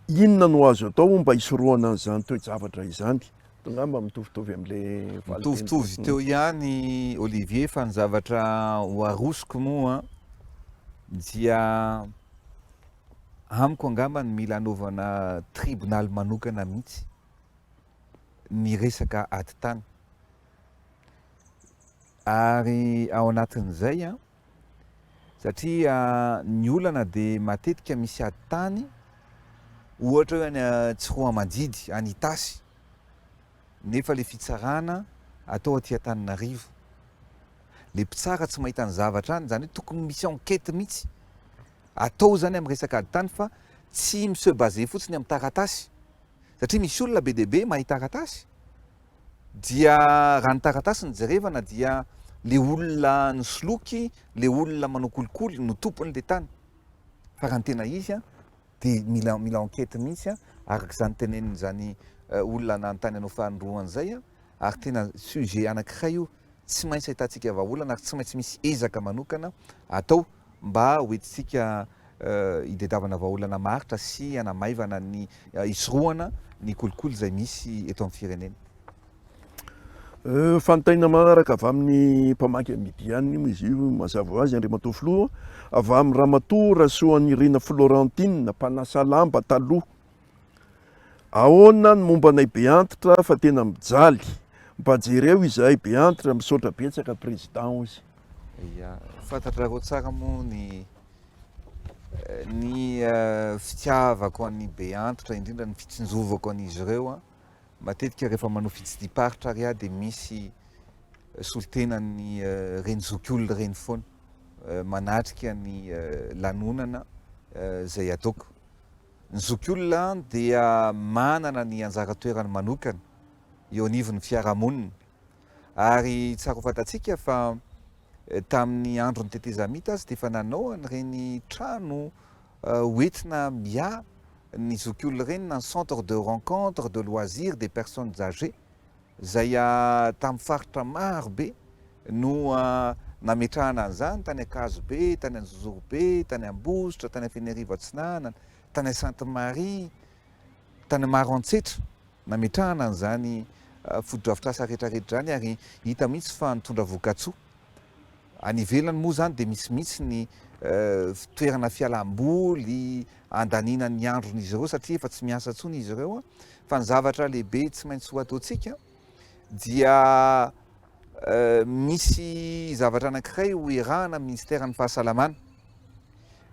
Inona no azo atao mba hisoroana an'izany toe-javatra izany? Ngamba mitovitovy amin'ilay mitovitovy teo ihany Olivier, fa ny zavatra ho arosoko moa dia amiko angamba ny mila anaovana tribunal manokana mihitsy ny resaka ady tany. Ary ao anatin'izay satria ny olana dia matetika misy ady tany, ohatra hoe any Tsiroamandidy, any Itasy, nefa le fitsarana atao aty Antananarivo. Le mpitsara tsy mahita ny zavatra any, zany hoe tokony misy enquête mihitsy atao zany amin'ny resaka ady tany fa tsy mise basé fotsiny amin'ny taratasy satria misy olona be deaibe mahay taratasy dia raha ny taratasy ny jerevana dia le olona ny soloky le olona manao kolikoly no tompony le tany fa raha ny tena izy a de mila enquête mihitsy a arak'izany tenenin' zany olona nanontany anao fahandroan'izay a ary tena sujet anankiray io tsy maintsy ahitantsika vahaolana ary tsy maintsy misy ezaka manokana atao mba hoentintsika hidedavana vahaolana maritra sy hanamaivana ny hisorohana ny kolikoly izay misy eto amin'ny firenena. Fanontaniana manaraka avy amin'ny mpamaky amidiany moa izy io mazava ho azy Andriamatoa Filoha avy amin'ny ramatoa Rasoanirina Florentine mpanasa lamba taloha ahoana ny momba anay be antitra fa tena mijaly mba jereo izahay be antitra misaotra betsaka président ozy. Ya fantatrareo tsara moa ny fitiavako an'ny be antitra indrindra ny fitsinjovako an'izy ireo a matetika rehefa manao fitsidiparitra ary a de misy solitenany reny zokiolona reny foana manatrika ny lanonana zay ataoko. Ny zokiolona dia manana ny anjara toerany manokana eo anivon'ny fiarahamonina ary tsara ho fantatsika fa tamin'ny andron'ny tetezamita azy de efa nanao an'ireny trano hoentina mia ny zokiolona reny na centre de rencontre de loisirs des personnes âgées zay tamin'ny faritra maro be no nametrahana an'izany tany Akazobe, tany Anjozorobe, tany Ambositra, tany Fenerivo Atsinanana, tany Sainte Marie, tany Maroantsetra nametrahana an'izany foto-drafitrasa rehetrarehetra zany ary hita mihitsy fa nitondra voka-tsoa. Any ivelany moa zany de misy ny toerana fialamboly andaniana ny andron'izy ireo satria efa tsy miasa tsony izy ireo fa ny zavatra lehibe tsy maintsy ho ataontsika dia misy zavatra anankiray ho erahana amin'ny ministèren'ny fahasalamana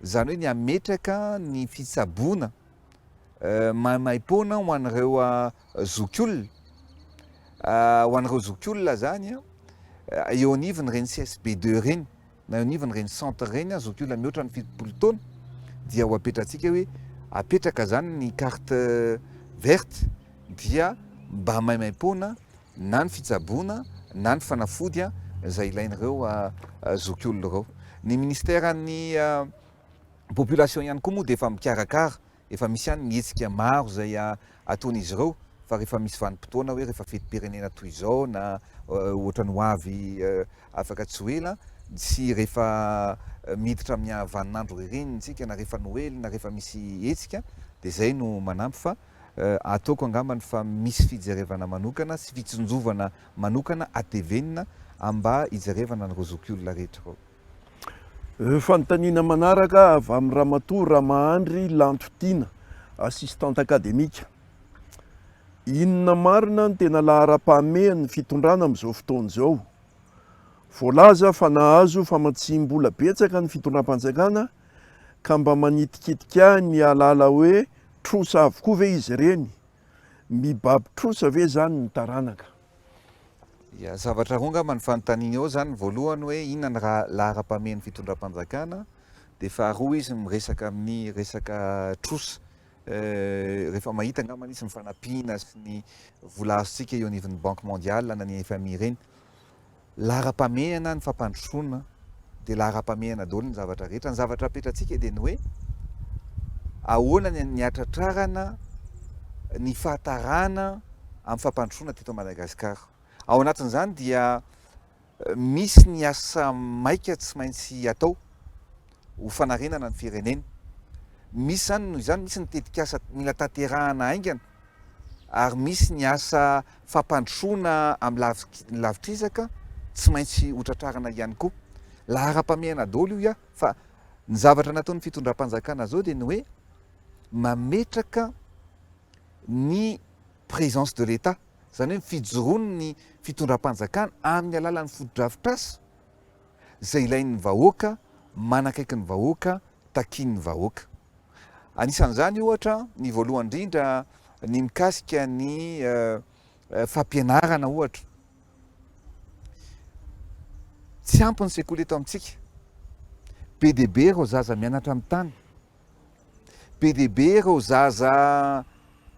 zany hoe ny ametraka ny fitsaboana maimaimpona ho an'ireo zokiolona ho an'ireo zokiolona zany eo anivony reny CSB2 reny na eo anivony reny centre reny zokiolona mihoatra ny 70 taona dia ho apetratsika hoe apetraka zany ny carte verte dia mba maimaimpona na ny fitsaboana na ny fanafody zay ilain'ireo zokiolona ireo. Ny ministèren'ny population ihany koa moa de efa mikarakara efa misy ihany mihetsika maro zay ataon'izy ireo fa rehefa misy vanim-potoana hoe rehefa fetim-pirenena toy izao na ohatran'ny ho avy afaka tsy ho ela sy rehefa miditra amin'ny vaninandro ririnitsika na rehefa Noely na rehefa misy hetsika de zay no manampy fa ataoko angambany fa misy fijerevana manokana sy fitsinjovana manokana atevenina amba hijerevana n'ireo zokiolona rehetra ireo. Fanontaniana manaraka avy amin'ny ramatoa Ramahandry Lantotina assistante académique. Inona marina ny tena lahara-pahamehan'ny fitondrana amin'izao fotoana izao? Voalaza fa nahazo famatsim-bola betsaka ny fitondram-panjakana ka mba manitikitika ny alala hoe trosa avokoa ve izy ireny? Mibaby trosa ve zany ny taranaka? Ya zavatra roa angamba ny fanontaniana eo zany voalohany hoe inona ny lahara-pahamehan'ny fitondram-panjakana de faharoa izy miresaka amin'ny resaka trosa rehefa mahita angamba izy mifanampiana sy ny vola azontsika eo anivon'ny banque mondiale na ny FMI reny. Lahara-pamehana ny fampandrosoana de lahara-pamehana daholo ny zavatra rehetra. Ny zavatra apetratsika de ny hoe ahoana ny atratrarana ny fahatarana amin'ny fampandrosoana teto Madagasikara. Ao anatin'izany dia misy ny asa maika tsy maintsy atao ho fanarenana ny firenena. Misy zany noho izany misy ny tetikasa mila tanterahana aingana ary misy ny asa fampandrosoana amin'ny lavitrizaka tsy maintsy hotratrarana ihany koa. Lahara-pamehana daholo io fa ny zavatra nataon'ny fitondram-panjakana zao dia ny hoe mametraka ny présence de l'État, zany hoe fijoroany ny fitondram-panjakana amin'ny alalan'ny foto-drafitrasa zay ilain'ny vahoaka, manakaiky ny vahoaka, takian'ny vahoaka. Anisan'izany ohatra ny voalohany indrindra ny mikasika ny fampianarana ohatra. Tsy ampy ny sekoly eto amintsika be dia be ireo zaza mianatra amin'ny tany, be dia be ireo zaza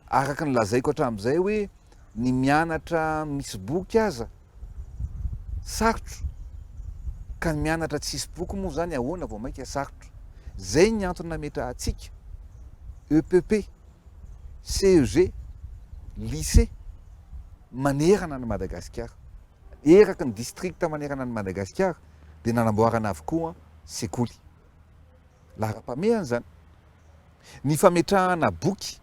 araka ny lazaiko hatramin'izay hoe ny mianatra misy boky aza sarotro, ka ny mianatra tsisy boky moa zany ahoana vao mainka sarotro. Zay ny antony nametra atsika EPP, CEG, lycée manerana ny Madagasikara, eraky ny districta manerana ny Madagasikara, dia nanamboarana avokoa sekoly. Lahara-pameana zany. Ny fametrahana boky,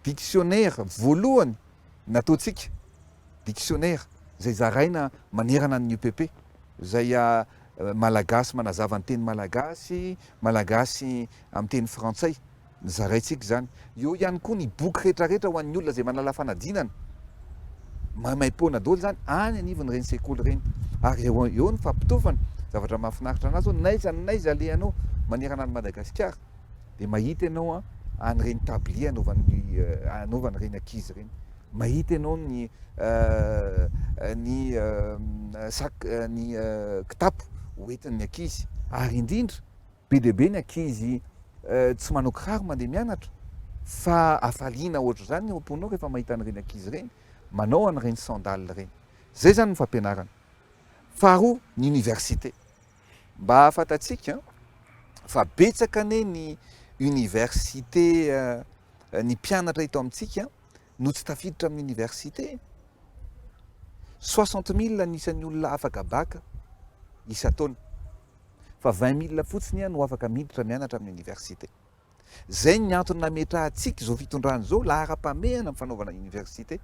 dictionnaire voalohany nataontsika, dictionnaire zay zaraina manerana ny UPP, zay malagasy manazava ny teny malagasy, malagasy amin'ny teny frantsay, zaraintsika zany. Eo ihany koa ny boky rehetrarehetra ho an'ny olona zay manala fanadinana, maimaimpona daholo zany any anivony reny sekoly reny. Ary eo ny fampitovana, zavatra mahafinaritra anazy hoe naiza alehanao manerana ny Madagasikara, dia mahita ianao an'ireny tablier anaovany reny ankizy reny, mahita ianao ny kitapo hoentin'ny ankizy. Ary indrindra be dia be ny ankizy tsy manao kiraro mandeha mianatra, fa afaliana ohatr' zany ny amponao rehefa mahita an'ireny ankizy reny manao an'ireny sandale reny. Zay zany ny fampianarana. Faharoa, ny université. Mba ahafantatsika fa betsaka ane ny université, ny mpianatra eto amintsika no tsy tafiditra amin'ny université. 60 000 anisan'ny olona afaka baka isa-taona, fa 20 000 fotsiny no afaka miditra mianatra amin'ny université. Zay ny antony nametra atsika zao fitondrana zao lahara-pameana amin'ny fanaovana université,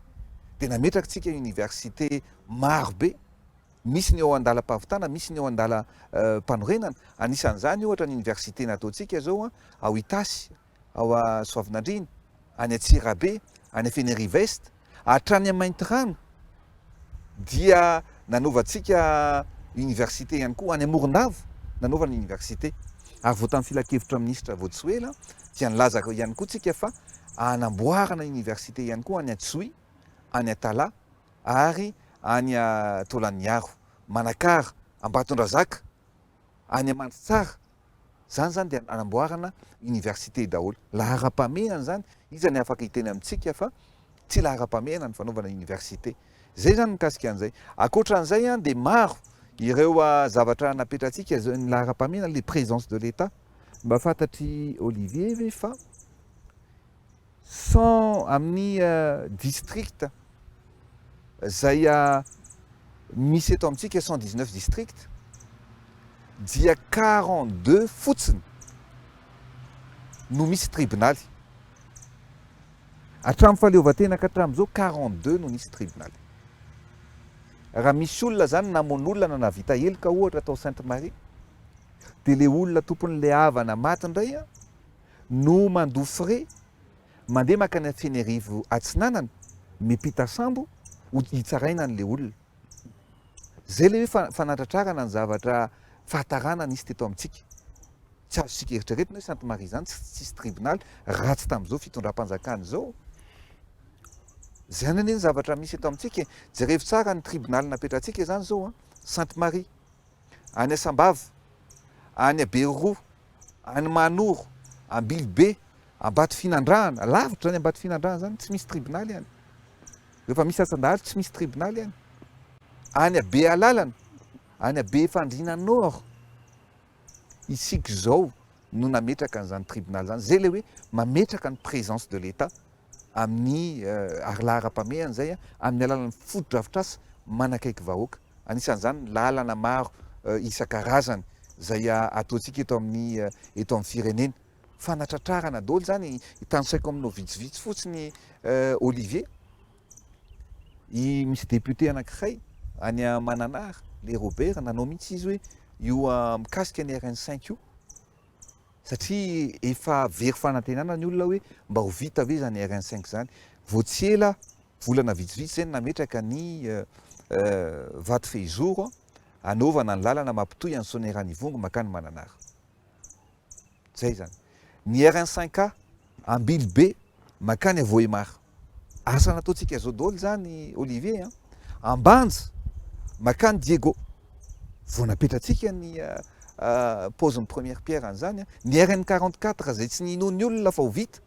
dia nametraka tsika université maro be, misy ny eo andalam-pahavitana, misy ny eo andalam-panorenana. Anisan'izany ohatra ny université nataontsika zao ao Itasy, ao a Soavinandriny, any Antsirabe, any Afenerive-Est, hatrany Mainty Rano, dia nanaovantsika université ihany koa any Morondava, nanaovana université. Ary vao tamin'ny filakevitra minisitra Voatsoela dia nilazaka ihany koa tsika fa anamboarana université ihany koa any Antsohi, any Atala, ary any Tolaniaro, Manakara, Ambatondrazaka, any Mantsitsara. Zany zany dia anamboarana université daholo. Lahara-pameana zany, izy ny afaka hiteny amintsika fa tsy lahara-pameana ny fanaovana université. Zay zany mikasika an'izay. Ankoatran'izay dia maro ireo zavatra napetratsika ny lahara-pameana, les présences de l'État. Mba fantatry Olivier ve fa amin'ny district zay misy eto amintsika 119 district, dia 42 fotsiny no misy tribunaly. Hatramin'ny fahaleovantena ka hatramin'izao 42 no misy tribunaly. Raha misy olona zany namoan'olona na navita heloka ohatra tao Sainte Marie, dia le olona tompon'le havana maty indray no mandofre mandeha makany Afenerivo Atsinanana, miampita sambo hitsaraina an'le olona. Zay le hoe fanatratrarana ny zavatra fahatarana nisy teto amintsika. Tsy azo sika eritreretina hoe Sainte Marie zany tsisy tribunal ratsy tamin'izao fitondram-panjakana zao. Zany anie ny zavatra misy eto amintsika. Jerevy tsara ny tribunal napetratsika zany zao Sainte Marie, any Asambava, any Beroro, any Manoro, Ambilibe, Ambatofinandrahana, lavitra zany Ambatofinandrahana zany tsy misy tribunal ihany. Rehefa misy asan-dahatra tsy misy tribunal ihany. Any Bealalana, any Befandriana Nord, isika zao no nametraka an'izany tribunal zany. Zay le hoe mametraka ny présence de l'État amin'ny lahara-pameana zay amin'ny alalan'ny foto-drafitrasa manakaiky vahoaka. Anisan'izany lalana maro isan-karazany zay ataontsika eto amin'ny firenena. Fanatratrarana daholo zany hitansaiko aminao vitsivitsy fotsiny Olivier. Misy député anankiray any Mananara, le Robert, nanao mihitsy izy hoe io mikasika ny RN5 io, satria efa very fanantenana ny olona hoe mba ho vita ve zany RN5 zany. Vao tsy ela volana vitsivitsy zany nametraka ny vato fehizoro anaovana ny lalana mampitohy any Soneranivongo makany Mananara. Zay zany. Ny RN5A Ambilibe makany Vohemara. Asa nataontsika zao daholo zany Olivier, Ambanja makany Diego. Vao napetratsika ny paozin'ny première pierre an'izany ny RN44 zay tsy ninony olona fa ho vita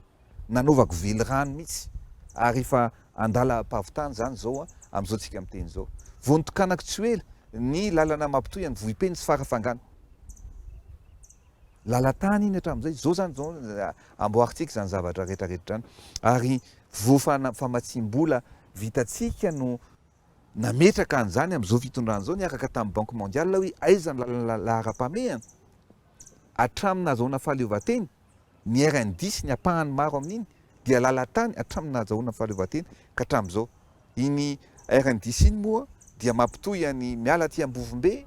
nanovako vily rano mihitsy ary efa andala mpavitany zany zao am'izao tsika miteny zao vao nitokanako tsy ela ny lalana mampitoy any vohipeny sy farafangana lalatany iny hatramin'izay zao zany zao amboaritsika zany zavatra rehetrarehetra zany ary voafamatsim-bola vitatsika no nametraka an'izany am'izao fitondran' zao niaraka tamin'ny banque mondiale hoe aiza ny lahara-pamehana atraminy nahazoana fahaleovan-teny ny RN10 ny apahany maro amin'iny dia lalatany atraminy nahazoana fahaleovan-teny ka hatramin'izao iny RN10 iny moa dia mampitoy any miala aty Ambovombe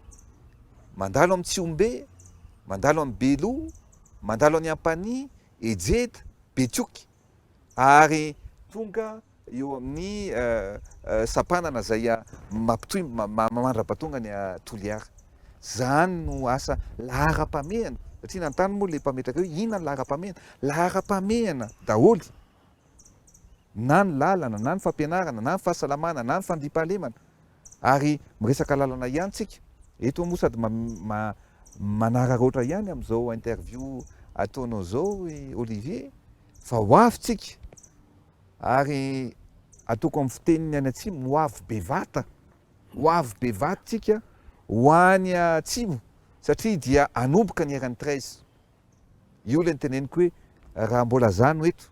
mandalo amin'ny Tsiombe mandalo amin'ny Beloa mandalo any Ampany Ejeda Betioky ary tonga eo amin'ny Sapanana zay mampitoy mandrapatonga ny Toliara zany no asa lahara-pamehana satria nantany moa le mpametraka hoe inona ny lahara-pamehana lahara-pamehana daholy na ny lalana na ny fampianarana na ny fahasalamana na ny fandriampahalemana ary miresaka lalana ihany tsika eto moa sady manararoatra ihany am'izao interview ataonao zao Olivier fa ho avy tsika ary ataoko amin'ny fiteniny any atsimo ho avy bevata ho avy bevata tsika ho any atsimo satria dia anomboka ny RN13 io le niteneniko hoe raha mbola zany eto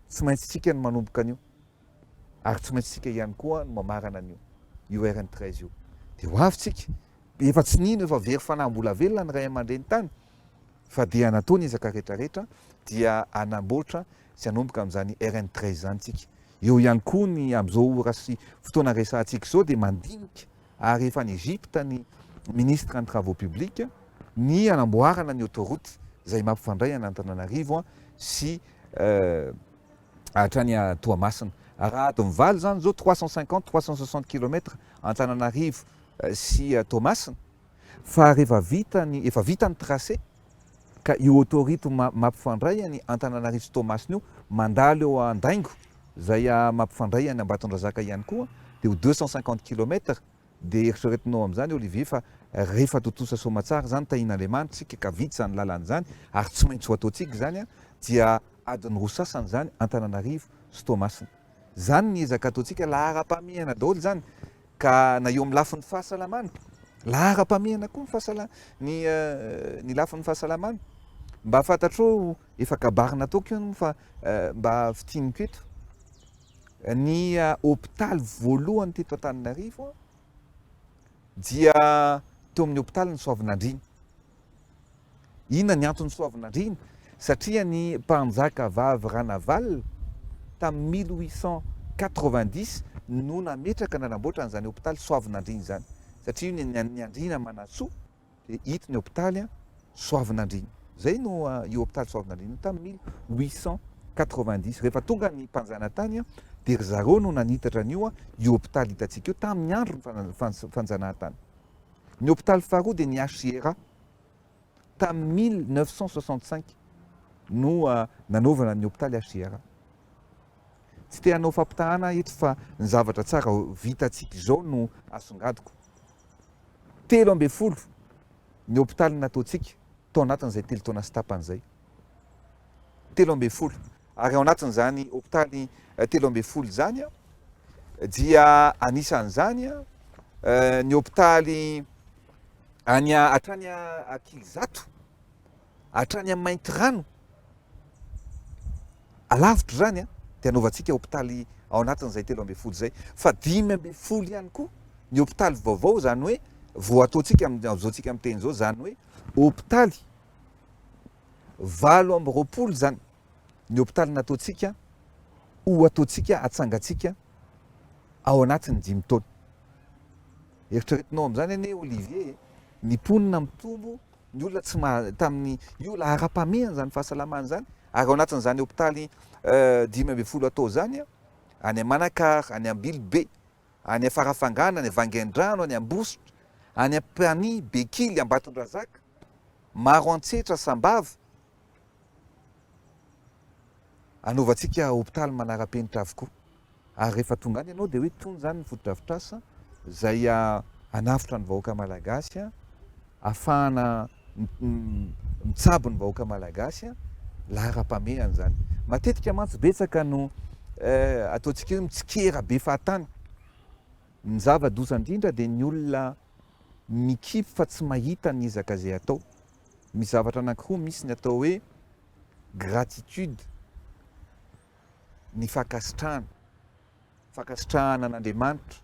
tsy maintsy tsika no manomboka an'io ary tsy maintsy tsika ihany koa no mamarana an'io io RN13 io de ho avy tsika efa tsy nino efa very fanambola velona ny ray aman-dreny tany fa dia nataony ezaka rehetrarehetra dia anamboatra sy anomboka amin'izany RN13 zany tsika eo ihany koa ny am'izao rasy fotoana resantsika zao de mandinika ary efa ny Egypte ny ministre en travaux publics ny anamboarana ny autoroute zay mampifandray an'Antananarivo sy hatrany Toamasina raha ato mivaly zany zao 350-360 km Antananarivo sy Toamasina fa rehefa vita ny tracé ka io autoroute mampifandray any Antananarivo sy Toamasina io mandalo eo Andaingo zay mampifandray any Ambatondrazaka ihany koa de ho 250 km de eritreretinao am'izany Olivier fa rehefa totosa Soamatsara zany Tahin'Andriamanitra tsika ka vita zany lalana zany ary tsy maintsy ho ataontsika zany dia adiny roa sasany zany Antananarivo sy Toamasina zany ny ezaka ataontsika lahara-pamehana daholo zany ka na eo amin'ny lafin'ny fahasalamana lahara-pamehana koa ny lafin'ny fahasalamana mba fantatro efa kabarina ataoko io fa mba fitiniko eto ny hôpitaly voalohany teto Antananarivo dia teo amin'ny hôpitaly ny Soavinandriana inona ny antony Soavinandriana satria ny mpanjaka vavy Ranaval tamin'ny 1890 no nametraka nanamboatra an'izany hôpitaly Soavinandriana zany satria ny Andriana Manasoa de hita ny hôpitaly Soavinandriana zay no io hôpitaly Soavinandriana tamin'ny 1890 rehefa tonga ny mpanjana tany de ry zareo no nanitatra an'io io hôpitaly hitatsika io tamin'ny andro ny fanjanahantany ny hôpitaly faharoa de ny HCRA tamin'ny 1965 no nanaovana ny hôpitaly HCRA tsy te hanao fampitahana eto fa ny zavatra tsara vitatsika izao no asongadiko 13 ny hôpitaly nataontsika tao anatin'izay 3 taona sy tapan'izay 13 ary ao anatin'izany hôpitaly 13 zany dia anisan'izany ny hôpitaly hatrany Akilizato hatrany amin'ny Mainty Rano alavitra zany de anaovantsika hôpitaly ao anatin'izay 13 zay fa 15 ihany koa ny hôpitaly vaovao zany hoe vao ataontsika am'izao tsika miteny zao zany hoe hôpitaly 20 zany ny hôpitaly nataontsika ho ataontsika atsangatsika ao anatin'ny 5 taona eritreretinao am'izany anie Olivier ny ponina mitombo ny olona tsy tamin'ny io lahara-pamehana zany fahasalamana zany ary ao anatin'izany hôpitaly 15 atao zany any Manakara any Ambilobe any Farafangana any Vangaindrano any Ambositra any Ampany Bekily Ambatondrazaka Maro Antsetra Sambava anaovantsika hôpitaly manara-penitra avokoa ary rehefa tonga any ianao de hoe tony zany ny fotodrafitrasa zay anafitra ny vahoaka malagasy ahafahana mitsabo ny vahoaka malagasy a lahara-pameana zany matetika mantsy betsaka no ataontsika hoe mitsikera be fahatany ny zava-doza indrindra dia ny olona mikipy fa tsy mahita ny ezaka zay atao. Misy zavatra anankiroa, misy ny atao hoe gratitude, ny fankasitrahana an'Andriamanitra,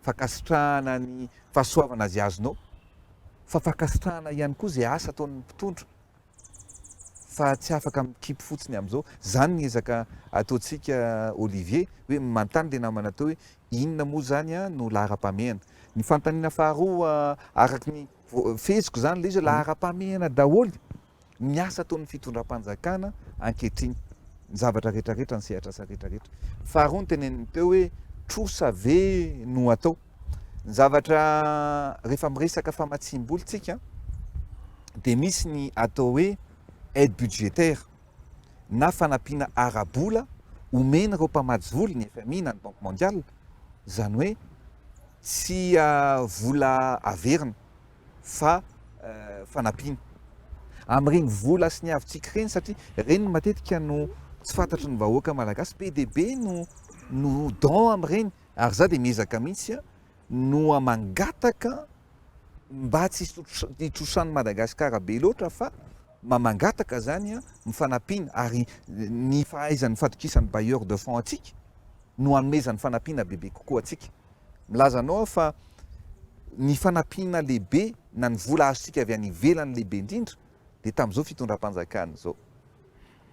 fankasitrahana ny fahasoavana azy azonao, fa fankasitrahana ihany koa zay asa ataon'ny mpitondra fa tsy afaka mikipy fotsiny amin'izao. Zany ny ezaka ataontsika Olivier hoe manontany le namana atao hoe inona moa zany a no lahara-pameana. Ny fanontaniana faharoa araky ny feziko zany le izy lahara-pameana daholy ny asa ataon'ny fitondram-panjakana ankehitriny, ny zavatra rehetrarehetra, ny sehatrasa rehetrarehetra. Faharoa ny teneniny teo hoe trosa ve no atao. Ny zavatra rehefa miresaka famatsim-boly tsika dia misy ny atao hoe aide budgétaire na fanampiana ara-bola omena ireo mpamatsy voly ny FMI na ny Banque mondiale, zany hoe tsy vola averina fa fanampiana amin'ireny vola sy ny avintsika reny, satria reny matetika no tsy fantatry ny vahoaka malagasy, PDB no don amin'ireny. Ary za dia miezaka mihitsy no mangataka mba tsy hitrosan'ny Madagasikara be loatra fa mamangataka zany mifanampiana, ary ny fahaizan'ny fatokisan'ny bailleur de fonds atsika no hanomezan'ny fanampiana bebe kokoa atsika. Milazanao fa ny fanampiana lehibe na ny vola azontsika avy any ivelany lehibe indrindra dia tamin'izao fitondram-panjakana zao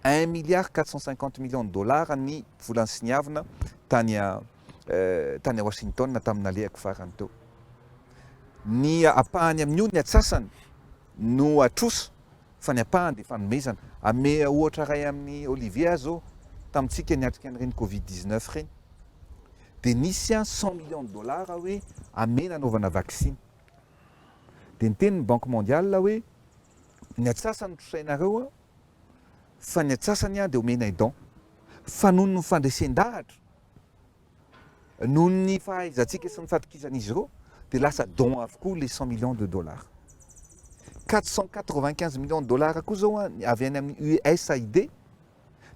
1 milliard 450 millions de dollars ny volany siniavina tany a Washington tamina alehako farany teo. Ny apahany amin'io ny atsasany no atrosa fa ny apahany dia fanomezana. Ame ohatra ray amin'ny Olivier zao tamintsika niatrika an'ireny Covid-19 reny dia nisy 100 millions de dollars hoe amena anaovana vaccine. Dia nitenin'ny Banque mondiale hoe ny atsasany trosainareo fa ny atsasany dia omena idon, fa noho ny fandresen-dahatra, noho ny fahaizantsika sy ny fatokizan'izy ireo dia lasa don avokoa les 100 millions de dollars. 495 millions de dollars koa zao avy any amin'ny USAID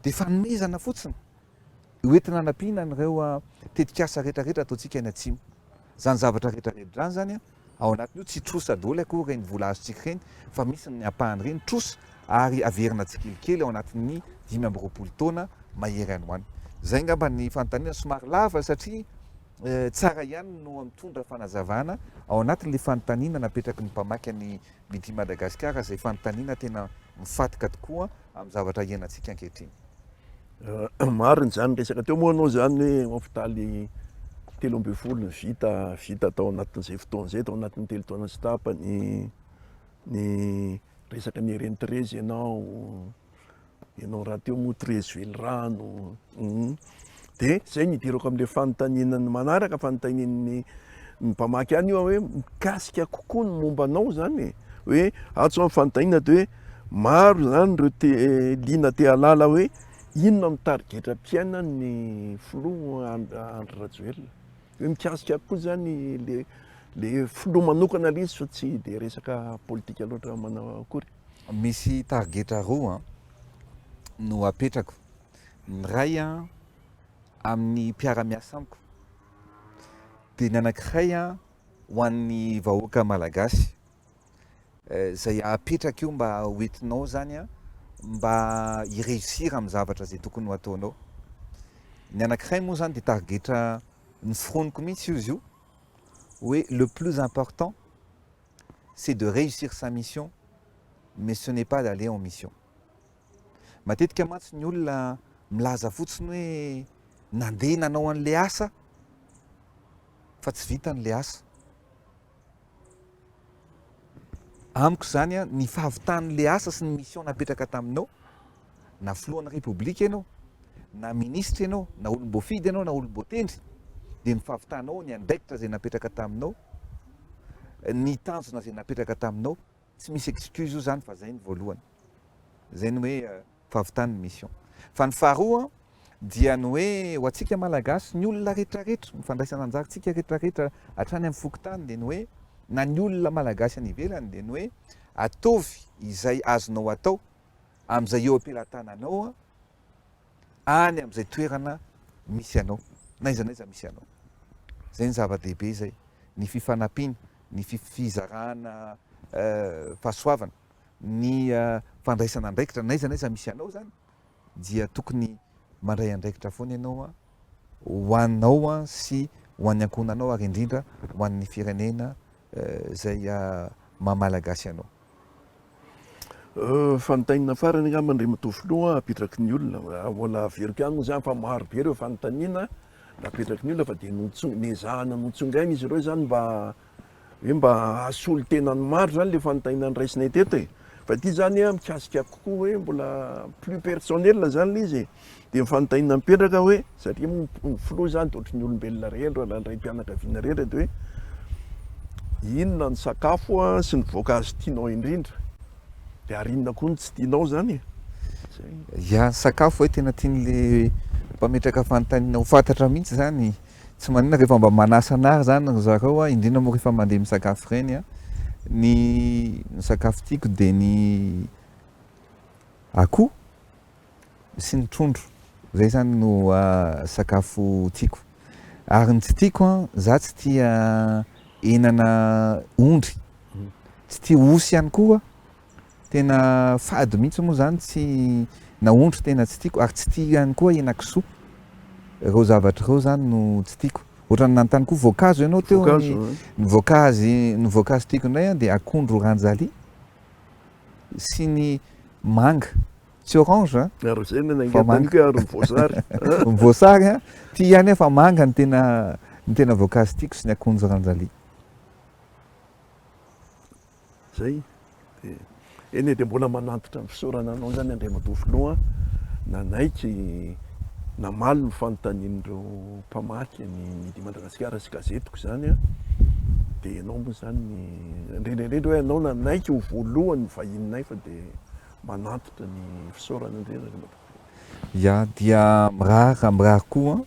dia fanomezana fotsiny hoentina hanampiana an'ireo tetikasa rehetrarehetra ataontsika any atsimo. Zany zavatra rehetrarehetra zany ao anatin'io tsy trosa daholo akory reny vola azontsika reny, fa misy ny apahany reny trosa ary averina tsikelikely ao anatin'ny 5 taona mahery any hoany. Zay ngamba ny fanontaniana somary lava satria tsara ihany no mitondra fanazavana ao anatin'le fanontaniana napetraky ny mpamaky ny Midi Madagasikara, zay fanontaniana tena mifatika tokoa amin'ny zavatra iainantsika ankehitriny. Mariny zany resaka teo moa anao zany hoe hôpitaly 12 vita tao anatin'izay fotoan'izay, tao anatin'ny 3 taona sy tapany, ny resaka ny renitrezy ianao raha teo moa 13 velirano. Dia zay nidirako amin'ilay fanontanianany manaraka, fanontanian'ny mpamaky any io hoe mikasika kokoa ny momba anao zany hoe atso amin'ny fanontaniana dia hoe maro zany ireo liana te halala hoe inona mitargetra-piaina ny filoha Andry Rajoelina, hoe mikasika koa zany le filoha manokana le izy fa tsy dia resaka politika loatra manao akory. Misy targetra roa no apetrako. Ny ray amin'ny mpiara-miasa amiko dia ny anankiray ho an'ny vahoaka malagasy zay apetraka io mba hoentinao zany mba hireusir amin'ny zavatra zay tokony ho ataonao. Ny anankiray moa zany dia targetra ny froniko mihitsy izy io hoe le plus important c'est de réussir sa mission mais ce n'est pas d'aller en mission. Matetika mantsy ny olona milaza fotsiny hoe nandeha nanao an'le asa fa tsy vita an'le asa. Amiko zany ny fahavitan'le asa sy ny mission napetraka taminao, na filohan'ny repoblika ianao, na ministra ianao, na olom-boafidy ianao, na olom-boatendry, dia ny fahavitanao ny andraikitra zay napetraka taminao, ny tanjona zay napetraka taminao, tsy misy excuse io zany fa zay ny voalohany. Zay ny hoe fahavitan'ny mission. Fa ny faharoa dia ny hoe ho antsika malagasy, ny olona rehetrarehetra, mifandraisana anjarantsika rehetrarehetra hatrany amin'ny fokontany, dia ny hoe na ny olona malagasy any ivelany dia ny hoe ataovy izay azonao atao am'izay eo ampelantananao any am'izay toerana misy anao na iza misy anao. Zay ny zava-dehibe zay, ny fifanampiana, ny fizarana fahasoavana, ny fandraisana andraikitra na iza misy anao zany dia tokony mandray andraikitra foana ianao ho anao sy ho an'ny ankonanao ary indrindra ho an'ny firenena zay mamalagasy anao. Fanontaniana farany angamba ndray mitovy loha apetraky ny olona mbola averiko ihany zany fa maro be ireo fanontaniana apetraky ny olona fa de nezahana notsongaina izy ireo zany mba asolo tenany maro zany le fanontaniana nyraisinay teto fa ty zany mikasika kokoa hoe mbola plus personnel zany le izy de mifanontaniana mipetraka hoe satria filoha zany de ohatry ny olombelona rehetra ndray mpianakaviana rehetra de hoe inona ny sakafo sy ny voankazo tianao indrindra de ary inona koa ny tsy tianao zany ya sakafo hoe tena tian'le mpametraka fanontaniana ho fantatra mihitsy zany tsy manina rehefa mba manasa anary zany zareo indrindra moa rehefa mandeha misakafo reny ny sakafo tiako de ny akoho sy ny trondro, zay zany no sakafo tiako. Ary ny tsy tiako za tsy tia henana ondry, tsy tia osy ihany koa, tena fady mihitsy moa zany tsy na ondry tena tsy tiako, ary tsy tia ihany koa henan-kisoa. Reo zavatra reo zany no tsy tiako. Ohatrany nanontany koa voankazo ianao teo, ny voankazo tiako indray de akondro ranjalia sy ny manga, tsy orange ny voasary tia ihany fa manga ny tena voankazo tiako sy ny akondro ranjalia. Zay eny de mbola manantitra ny fisaorana anao zany Andriamatoa Filoha nanaiky namaly ny fanontanian'ireo mpamaky ny Midi Madagasikara sy gazetiko zany de ianao moa zany indrindraindrindra hoe ianao nanaiky ho voalohany vahininay fa de manantitra ny fisaorana indrindra. Ya dia mirary koa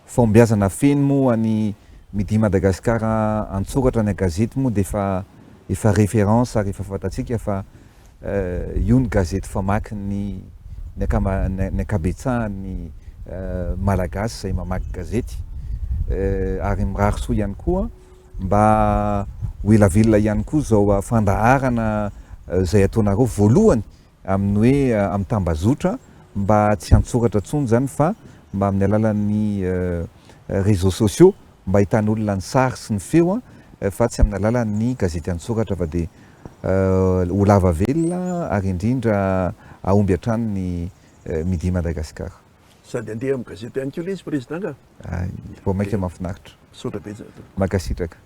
fombiazana feno moa ny Midi Madagasikara antsoratra ny gazety moa de efa référence ary efa fantatsika fa io ny gazety famaky ny ankabetsahany malagasy zay mamaky gazety, ary mirary soa ihany koa mba ho elavelona ihany koa zao fandaharana zay ataonareo voalohany amin'ny hoe amin'ny tambazotra mba tsy antsoratra tsony zany fa mba amin'ny alalan'ny réseaux sociaux mba hitan'olona ny sary sy ny feo fa tsy amin'ny alalan'ny gazety antsoratra fa de ho lava velona ary indrindra aomby hatrany ny Midi Madagasikara. Sady andeha amin'ny gazety ihany koa le izy président ka? Vao mainka mahafinaritra. Misaotra betsaka. Mankasitraka.